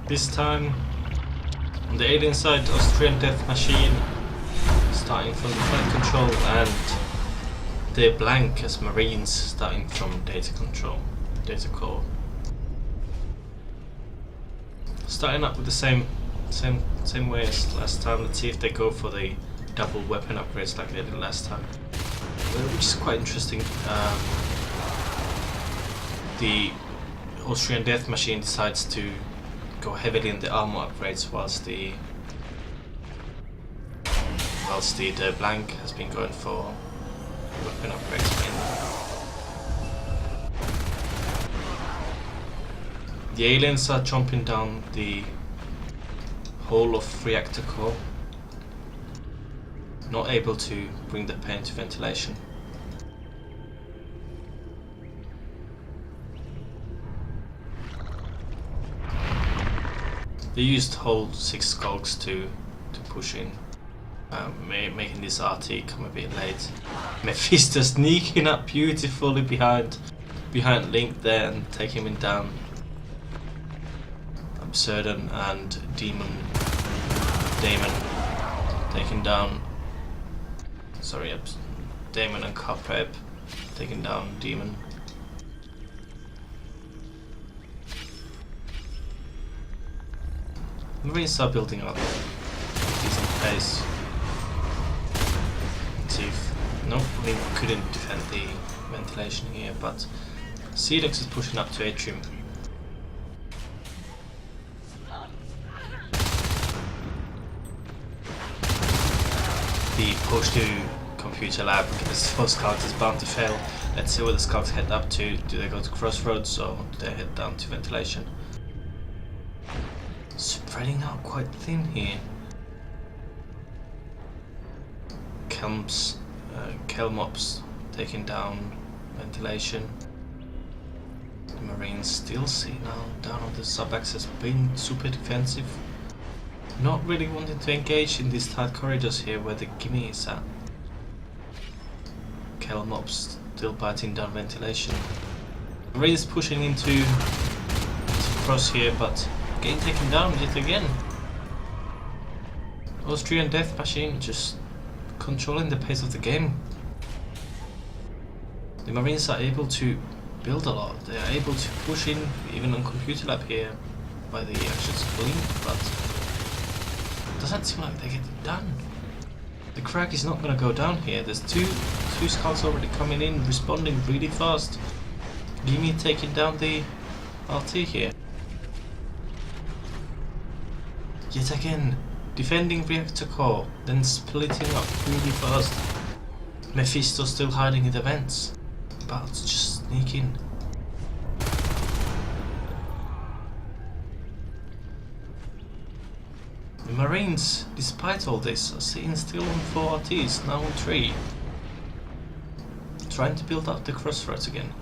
This time, on the alien side, Austrian Death Machine, starting from the flight control, and the blank as Marines, starting from data control, data core. Starting up with the same way as last time. Let's see if they go for the double weapon upgrades like they did last time, which is quite interesting. The Austrian Death Machine decides to go heavily in the armor upgrades, whilst the blank has been going for weapon upgrades mainly. The aliens are chomping down the whole of reactor core, not able to bring the paint to ventilation. They used whole 6 skulks to push in, making this RT come a bit late. Mephisto sneaking up beautifully behind Link there and taking him down. Absurdum and Damon taking down. Sorry, Damon and Carprep taking down Demon. Marines are building up decent pace. Let's see if Link couldn't defend the ventilation here, but Cedex is pushing up to Atrium. The push to computer lab because for scouts is bound to fail. Let's see where the scouts head up to. Do they go to Crossroads or do they head down to ventilation? Spreading out quite thin here. Kelmops taking down ventilation. The Marines still see now down on the sub-axis, being super defensive. Not really wanting to engage in these tight corridors here where the gimme is at. Kelmops still biting down ventilation. Marines pushing into cross here, but getting taken down yet again. Austrian Death Machine just controlling the pace of the game. The Marines are able to build a lot. They are able to push in even on computer lab here by the actions of Blink, but it doesn't seem like they get it done. The crack is not going to go down here. There's two scouts already coming in, responding really fast. Gimme taking down the RT here. Yet again, defending reactor core, then splitting up really fast. Mephisto still hiding in the vents, about to just sneak in. The Marines, despite all this, are sitting still on 4 RTs, now on 3. Trying to build up the crossroads again.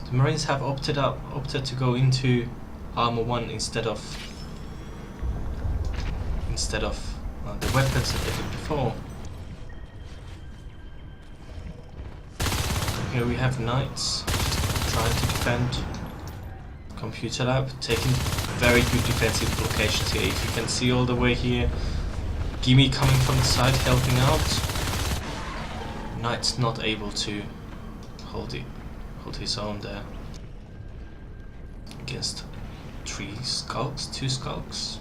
The Marines have opted to go into Armor 1 instead of the weapons that they did before. Here we have Knights trying to defend computer lab, taking very good defensive locations here. If you can see all the way here, Gimme coming from the side helping out. Knight's not able to hold his own there against 2 skulks.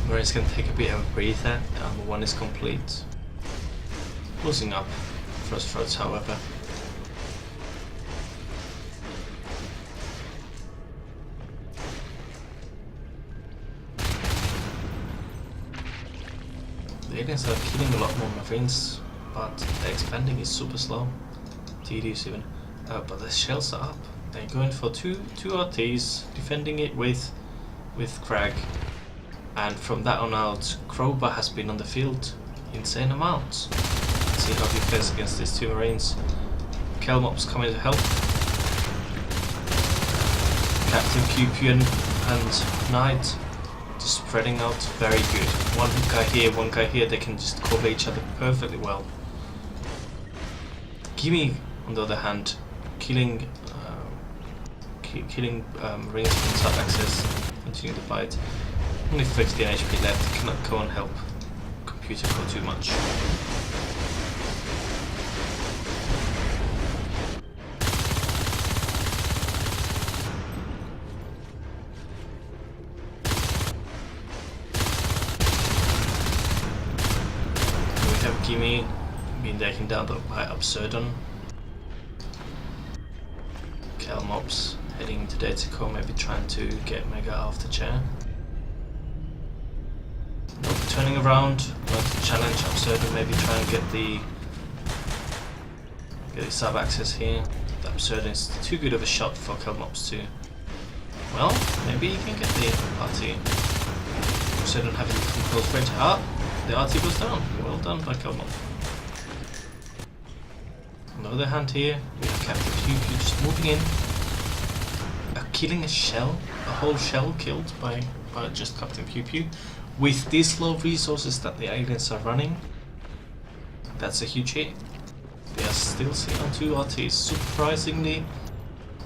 Marines can take a bit of a breather. Armor 1 is complete. Losing up Crossroads, however. The aliens are killing a lot more Marines, but the expanding is super slow. TDs even. But the shells are up. They're going for two RTs, defending it with Crag. And from that on out, Crowbar has been on the field insane amounts. Let's see how he fares against these 2 Marines. Kelmops coming to help. Captain QP and Knight just spreading out very good. One guy here, they can just cover each other perfectly well. Gimme, on the other hand, killing Marines from sub-access, continue the fight. Only 15 HP left, cannot go and help computer for too much. We have Gimme being taken down by Absurdon. Mobs heading into Datacore, maybe trying to get Mega off the chair. Turning around, want to challenge Absurdon, maybe try and get the sub-access here. The Absurdon is too good of a shot for Kelmobs to... Well, maybe he can get the RT. Absurdon having to come close range. Ah! The RT was down. Well done by Kelmob. On the other hand here, we have Captain Pew just moving in. Killing a shell, a whole shell killed by just Captain Pew Pew. With these low resources that the aliens are running, that's a huge hit. They are still sitting on 2 RTs. Surprisingly,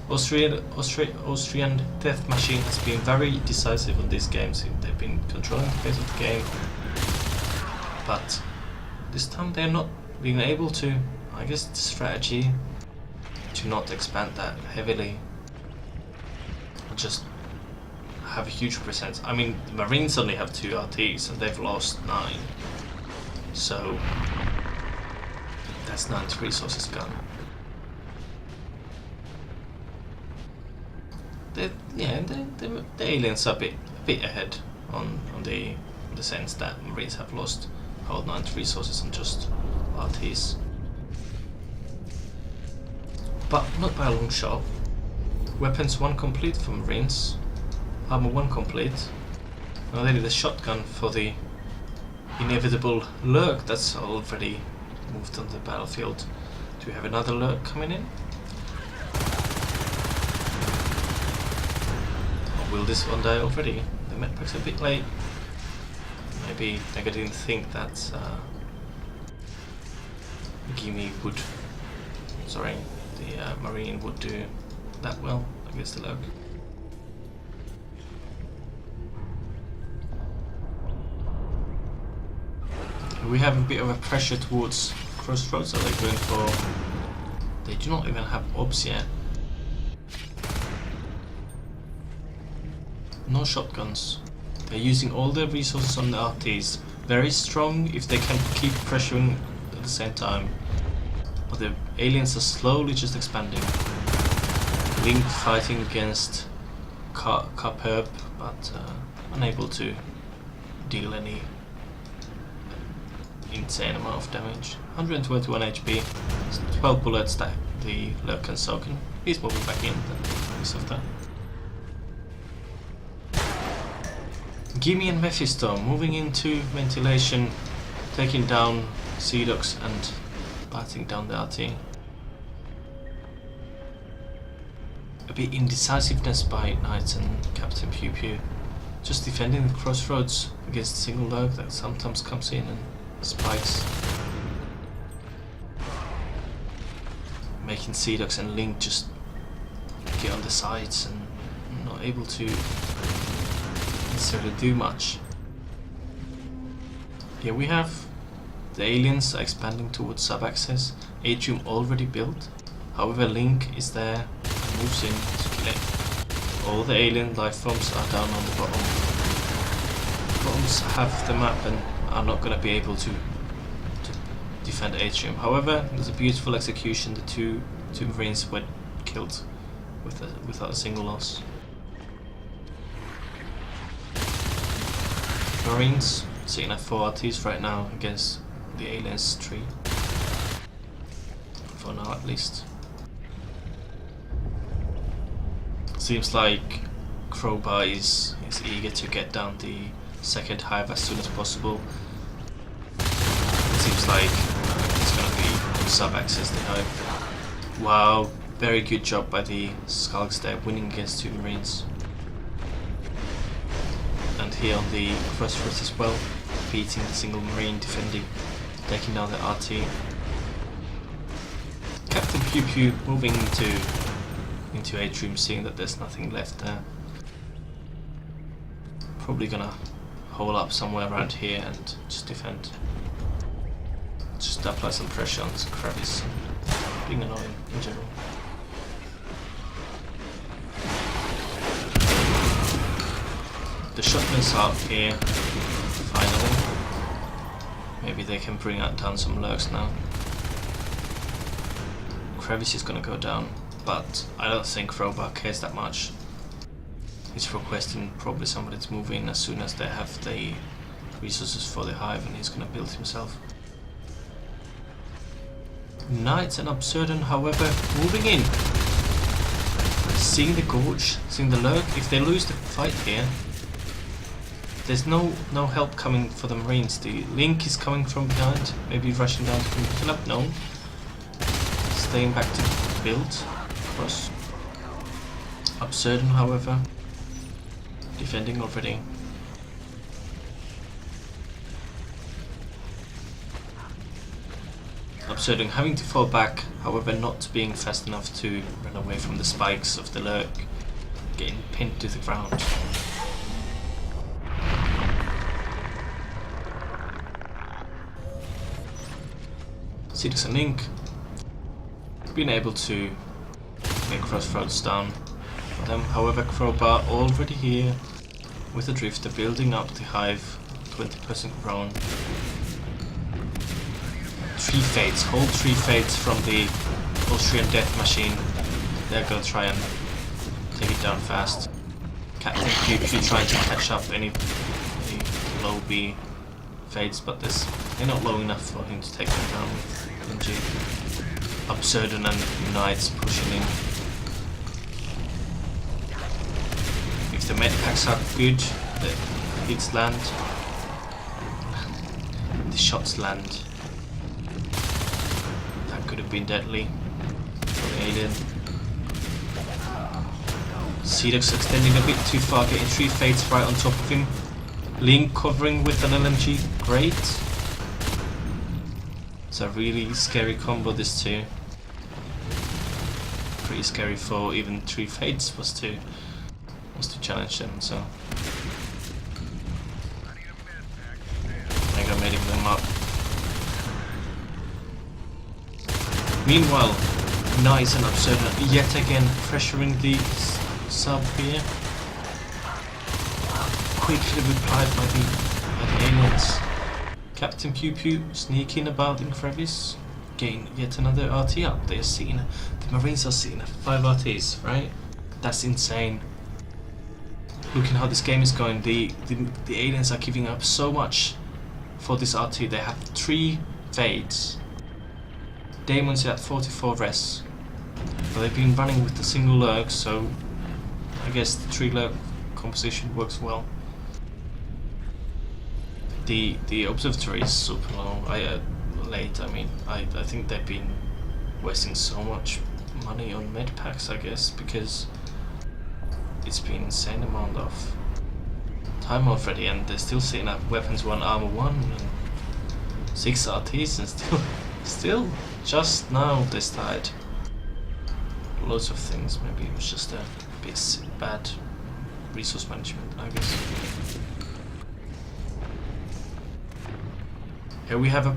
Austrian Death Machine has been very decisive on these games. They've been controlling the pace of the game, but this time they're not being able to. I guess the strategy to not expand that heavily. Just have a huge percent. I mean, the Marines only have 2 RTs and they've lost 9, so that's 9 resources gone. The aliens are a bit ahead on the sense that Marines have lost whole 9 resources on just RTs, but not by a long shot. Weapons 1 complete for Marines, armor 1 complete. Now they need a shotgun for the inevitable lurk that's already moved on the battlefield. Do we have another lurk coming in? Or will this one die already? The medpack's a bit late. Maybe I didn't think that Gimme would... Sorry, the Marine would do that well against the lurk. We have a bit of a pressure towards Crossroads. Are they going for... They do not even have obs yet. No shotguns. They're using all their resources on the RTs. Very strong if they can keep pressuring at the same time. But the aliens are slowly just expanding. Link fighting against Carperb, but unable to deal any insane amount of damage. 121 HP, 12 bullets that the lurk can soak, and he's moving back in because of that. Gimme and Mephisto moving into ventilation, taking down Seedox and batting down the RT. A bit indecisiveness by Knights and Captain Pew Pew. Just defending the Crossroads against single lurk that sometimes comes in and spikes. Making Seedox and Link just get on the sides and not able to necessarily do much. Here we have the aliens are expanding towards sub-access. aDm already built. However, Link is there and moves in to kill it. All the alien life forms are down on the bottom. The bottoms have the map and are not going to be able to defend aDm. However, there's a beautiful execution. The two Marines were killed without a single loss. Marines sitting at 4 RTs right now against the aliens 3. For now at least. Seems like Crowbar is eager to get down the second hive as soon as possible. It seems like it's going to be sub-access the hive. Wow, very good job by the Skulks there, winning against 2 Marines. And here on the Crossroads as well, beating the single Marine defending, taking down the RT. Captain Pew Pew moving into atrium, seeing that there's nothing left there. Probably gonna hole up somewhere around here and just defend. Just apply some pressure on this crevice. Being annoying in general. The shotguns are up here, finally. Maybe they can bring down some lurks now. Crevice is gonna go down, but I don't think Crowbar cares that much. He's requesting probably somebody to move in as soon as they have the resources for the hive, and he's gonna build himself. Knights and Absurdon, however, moving in. Seeing the gorge, seeing the lurk. If they lose the fight here, there's no help coming for the Marines. The Link is coming from behind, maybe rushing down to kill up. No. Staying back to build. Cross. Absurdon, however, defending already. Absurdon having to fall back, however not being fast enough to run away from the spikes of the lurk, getting pinned to the ground. Citizen Link being able to make crossroads down for them. However, Crowbar already here with the Drifter building up the hive, 20% grown. 3 fates, whole 3 fates from the Austrian death machine. They're gonna try and take it down fast. Captain Pew trying to catch up any low B fates, but they're not low enough for him to take them down with LMG. Absurdon and Knights pushing in. If the med packs are good, the hits land. The shots land. That could have been deadly for the alien. Cedox extending a bit too far, getting 3 fates right on top of him. Link covering with an LMG, great. It's a really scary combo, this two. Pretty scary for even 3 fates was to challenge them, so. Mega medic them up. Meanwhile, Knights and Absurdon yet again pressuring the sub here. Quickly replied by the aliens. Captain Pew Pew sneaking about in crevice, getting yet another RT up. They're seeing, the Marines are seeing 5 RTs, right? That's insane. Looking how this game is going, the aliens are giving up so much for this RT. They have 3 fades. Damon's at 44 res, but they've been running with the single lurk, so I guess the 3 lurk composition works well. The observatory is super low. Late. I mean, I think they've been wasting so much money on med packs, I guess, because it's been insane amount of time already, and they're still setting up weapons 1, armor 1, and 6 RTs, and still just now they started. Loads of things. Maybe it was just a bit bad resource management, I guess. Here we have a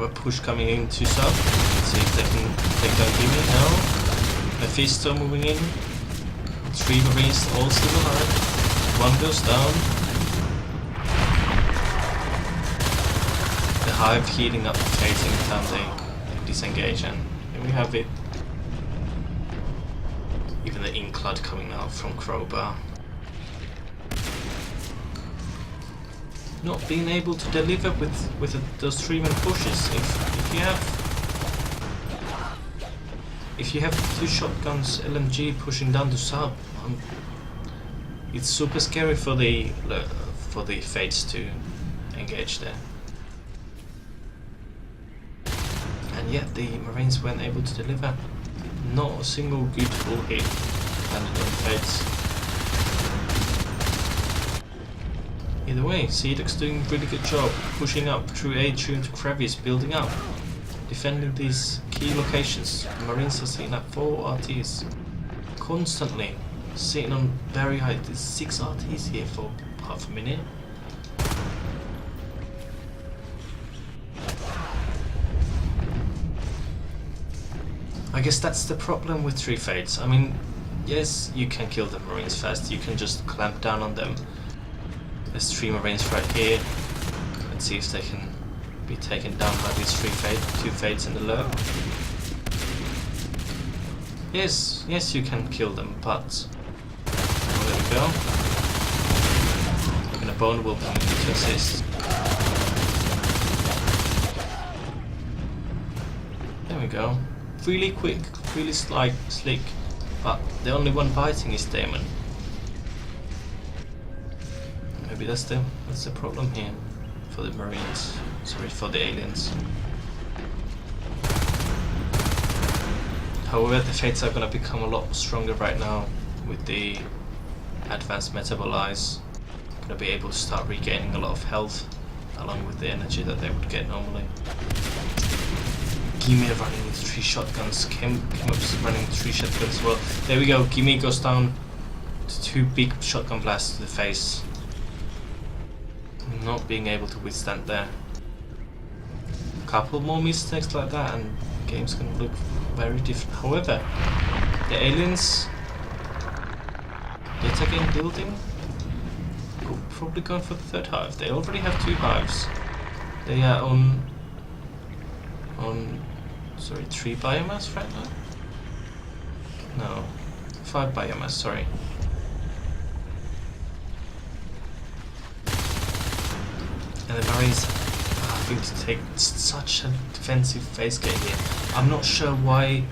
push coming into sub. Let's see if they can take down Gimme now. Mephisto moving in. 3 Marines all still alive. 1 goes down. The hive healing up the phase anytime they disengage, and here we have it. Even the Inkclad coming out from Crowbar. Not being able to deliver with those 3-man pushes. If you have 2 shotguns LMG pushing down the sub, it's super scary for the fates to engage there. And yet the Marines weren't able to deliver. Not a single good full hit landed on fates. Either way, Cedox doing a really good job pushing up through atrium to crevice, building up, defending these key locations. Marines are sitting at 4 RTs. Constantly sitting on very high. There's 6 RTs here for half a minute. I guess that's the problem with 3 Fates. I mean, yes, you can kill the Marines fast. You can just clamp down on them. There's 3 Marines right here. Let's see if they can be taken down by these 2 Fates in the low. Yes, you can kill them, but there we go. Even a bone will come in to assist. There we go. Really quick, really slick, but the only one biting is Damon. Maybe that's the problem here for the Marines. Sorry, for the aliens. However, the Fates are gonna become a lot stronger right now with the advanced metabolize. Gonna be able to start regaining a lot of health along with the energy that they would get normally. Gimme running with 3 shotguns. Chemup's running with 3 shotguns as well. There we go. Gimme goes down to 2 big shotgun blasts to the face. Not being able to withstand there. Couple more mistakes like that and the game's gonna look very different. However, the aliens, yet again building, probably going for the 3rd hive. They already have 2 hives. They are on 3 biomass right now? No, 5 biomass, sorry. And the Marines are having to take such a defensive phase gate here. I'm not sure why.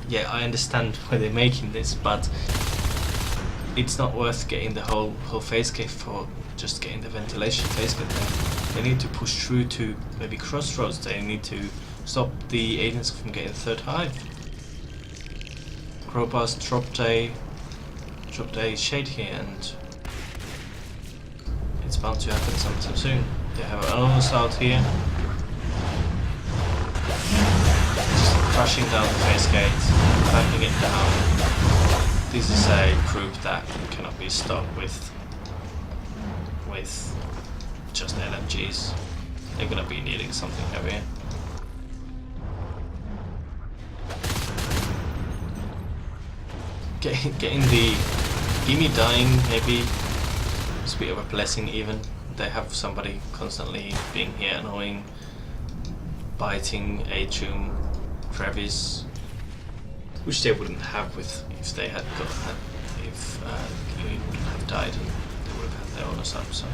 Yeah, I understand why they're making this, but it's not worth getting the whole phase gate for just getting the ventilation phase gate there. They need to push through to maybe crossroads. They need to stop the aliens from getting the 3rd hive. Crowbars dropped a shade here, and it's bound to happen sometime soon. They have Anonymous out here, just crashing down the phase gate, clamping it down. This is a group that cannot be stopped with just LMGs. They're gonna be needing something heavier. Getting the Gimme dying maybe it's a bit of a blessing even. They have somebody constantly being here annoying, biting aDm, Travis, which they wouldn't have if they had got that, if Gimme wouldn't have died and they would have had their owners up, so.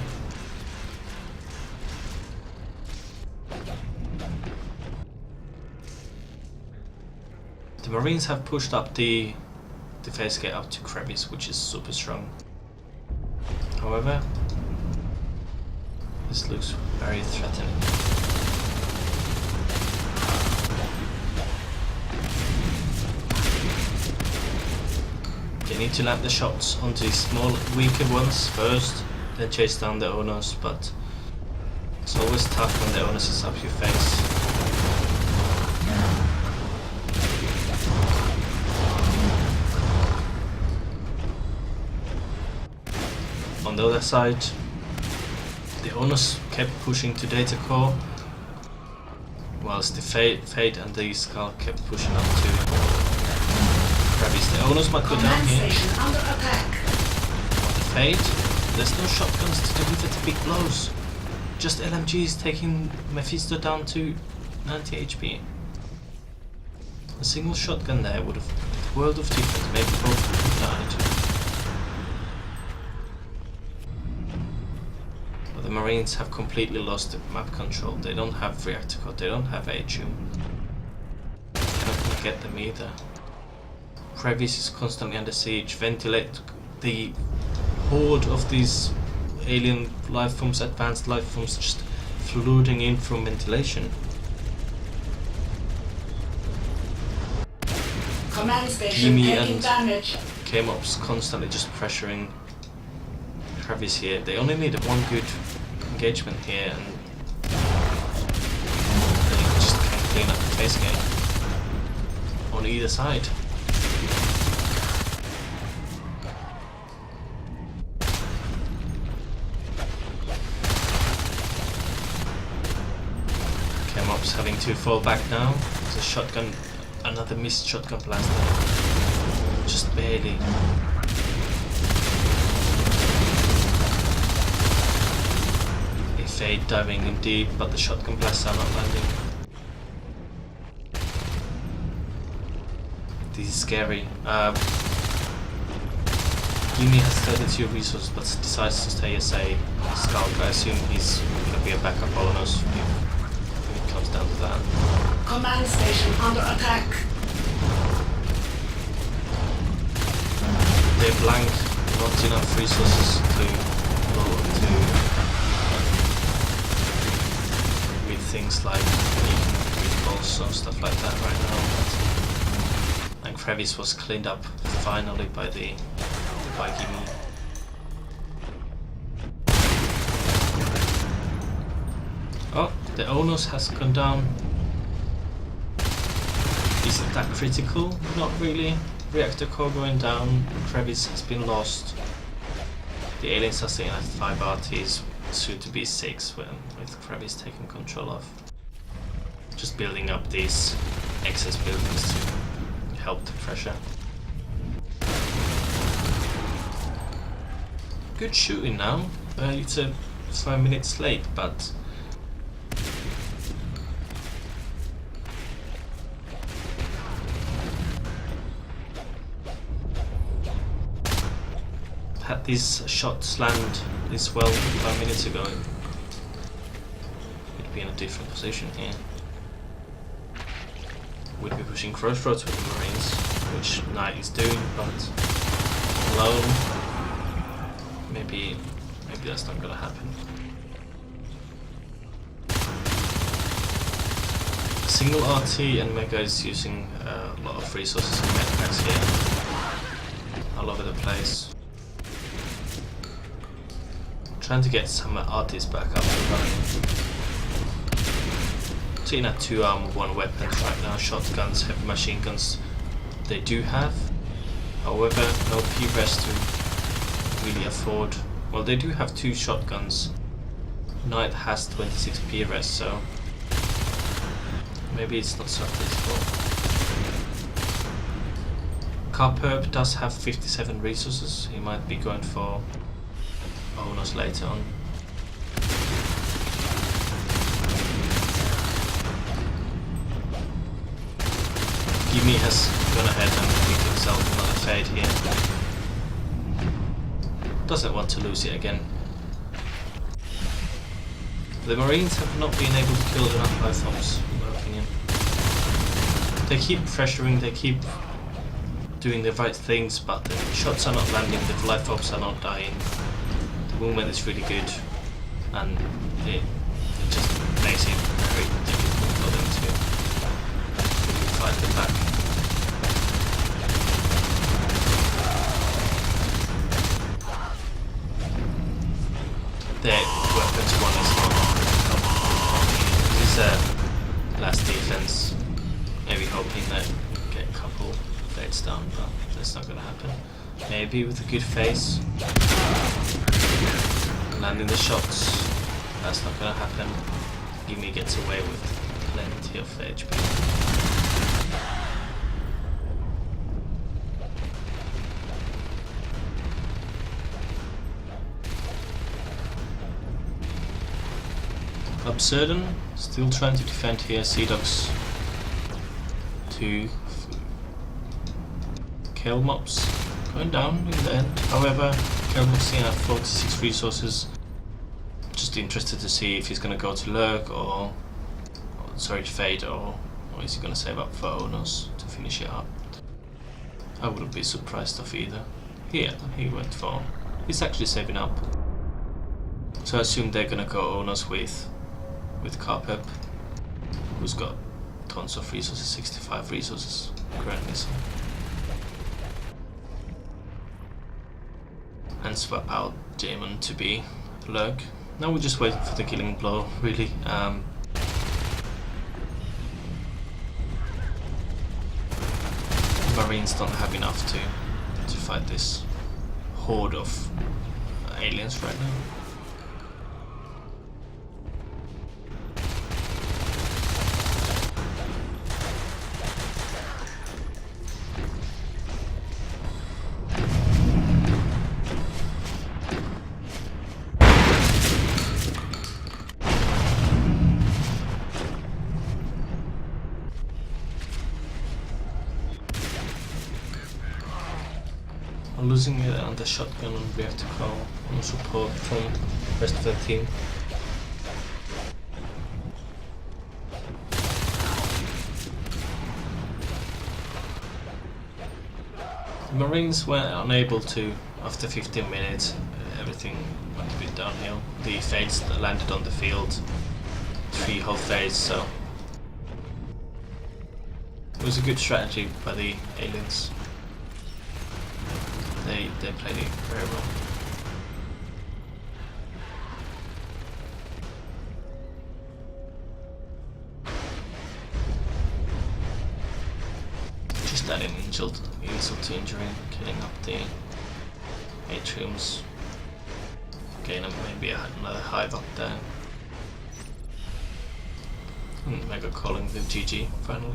The Marines have pushed up the phase gate up to Crevice, which is super strong. However, this looks very threatening. They need to land the shots onto these small, weaker ones first, then chase down the owners, but it's always tough when the owners is up your face. On the other side, the owners kept pushing to data core, whilst the Fate and the Skull kept pushing up to Travis. The owners might go down here. On the Fate, there's no shotguns to deliver the big blows. Just LMGs taking Mephisto down to 90 HP. A single shotgun there would have made a world of difference. Maybe both would have died. The Marines have completely lost the map control. They don't have reactor code, they don't have aDm. They're not gonna get them either. Crevice is constantly under siege. Ventilate the horde of these alien life forms, advanced life forms, just flooding in from ventilation. Command station Gimme taking and damage. K-Mobs constantly just pressuring Travis here. They only need one good engagement here and they face gain on either side. Chemop's having to fall back now. There's a shotgun, another missed shotgun blast there. Just barely. A fade diving in deep, but the shotgun blasts are not landing. This is scary. Yumi has 32 resources but decides to stay as a scout. I assume he's gonna be a backup on us if it comes down to that. Command station under attack. They're blank, not enough resources to with things like critical and stuff like that right now. And Crevice was cleaned up finally by Gimme. Oh, the Onus has gone down. Is it that critical? Not really. Reactor core going down, Crevice has been lost. The aliens are staying at 5 RTs, soon to be 6 with Crevice taking control of. Just building up these excess buildings to help the pressure. Good shooting now. It's 5 minutes late, but had these shots land this well 5 minutes ago, we'd be in a different position here. We'd be pushing crossroads with the Marines, which Knight is doing, but alone, maybe that's not gonna happen. Single RT and Mega is using a lot of resources and medpacks here, all over the place. Trying to get some artists back up and running. Sitting at 2 armor, 1 weapons right now, shotguns, heavy machine guns they do have. However, no P-Res to really afford. Well, they do have 2 shotguns. Knight has 26 P-Res, so maybe it's not so feasible. Carperp does have 57 resources, he might be going for bonus later on. Gimme has gone ahead and picked himself another fade here. Doesn't want to lose it again. The Marines have not been able to kill enough life forms, in my opinion. They keep pressuring, they keep doing the right things, but the shots are not landing, the life forms are not dying. The movement is really good, and it just makes it very difficult for them to fight them back. Their weapons one is not. This is a last defense. Maybe hoping that we get a couple fades down, but that's not gonna happen. Maybe with a good face. Landing the shots, that's not gonna happen. Gimme gets away with plenty of HP. Absurdon still trying to defend here. Seedox 2 Kelmops going down in the end. However, Kelmops here have 46 resources. Just interested to see if he's going to go to Lurk or sorry, Fade, or is he going to save up for Onos to finish it up. I wouldn't be surprised of either. Yeah, he went for. He's actually saving up. So I assume they're going to go Onos with Carpep, who's got tons of resources, 65 resources currently. So. And swap out Damon to be Lurk. Now we're just waiting for the killing blow, really. Marines don't have enough to fight this horde of aliens right now. I'm losing it on the shotgun and we have to call on support from the rest of the team. The Marines were unable to, after 15 minutes, everything went a bit downhill. The fades that landed on the field, 3 whole fades, so it was a good strategy by the aliens. They played it very well. Just adding insult to injury, killing up the atriums. Gain maybe another hive up there. And Mega calling the GG finally.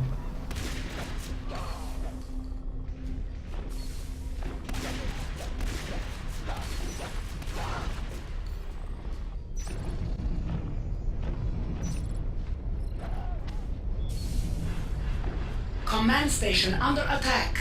Command station under attack.